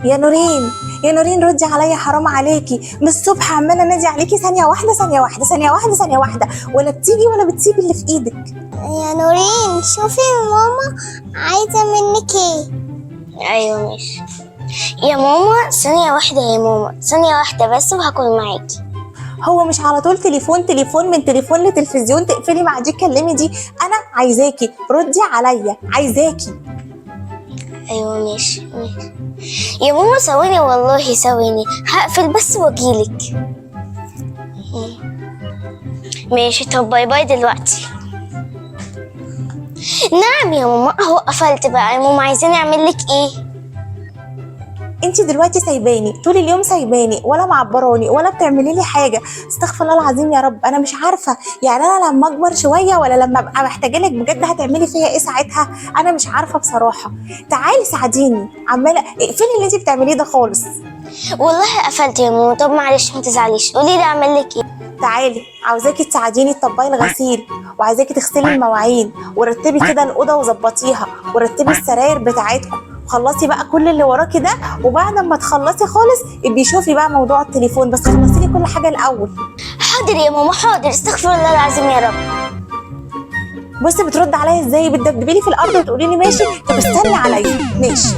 يا نورين، يا نورين ردي عليا، حرام عليكي، من الصبح عماله انادي عليكي، ثانيه واحده ثانيه واحده ثانيه واحده ثانيه واحده، ولا بتيجي ولا بتسيبي اللي في ايدك. يا نورين شوفي ماما عايزة منك ايه. ايوه ماشي يا ماما، ثانية واحدة يا ماما، ثانية واحدة بس وهكون معاكي. هو مش على طول تليفون تليفون، من تليفون لتلفزيون، تقفلي مع دي تكلمي دي؟ انا عايزاكي ردي عليا، عايزاكي. ايوه ماشي يا ماما، ثواني والله ثواني، هقفل بس واجيلك. ماشي طب باي باي دلوقتي. نعم يا ماما، اهو قفلت بقى يا ماما، عايزاني اعمل لك ايه؟ انت دلوقتي سايباني طول اليوم، سايباني ولا معبراني ولا بتعملي لي حاجه. استغفر الله العظيم يا رب، انا مش عارفه يعني انا لما اكبر شويه ولا لما ابقى محتاجه لك بجد هتعملي فيا ايه ساعتها؟ انا مش عارفه بصراحه. تعالي ساعديني، عماله فين اللي انت بتعمليه ده خالص؟ والله قفلت يا ماما. طب معلش ما تزعليش، قولي لي اعمل لك ايه. تعالي، عاوزاكي تساعديني تطبقي الغسيل، وعايزاكي تغسلي المواعين، ورتبي كده الاوضه وظبطيها، ورتبي السراير بتاعتكم، خلصي بقى كل اللي وراكي ده، وبعد ما تخلصي خالص ابقي شوفي بقى موضوع التليفون، بس خلصي لي كل حاجه الاول. حاضر يا ماما حاضر، استغفر الله العظيم يا رب. بصي بترد عليا ازاي؟ بتدبدبي لي في الارض وتقولي لي ماشي؟ طب استني عليا. ماشي.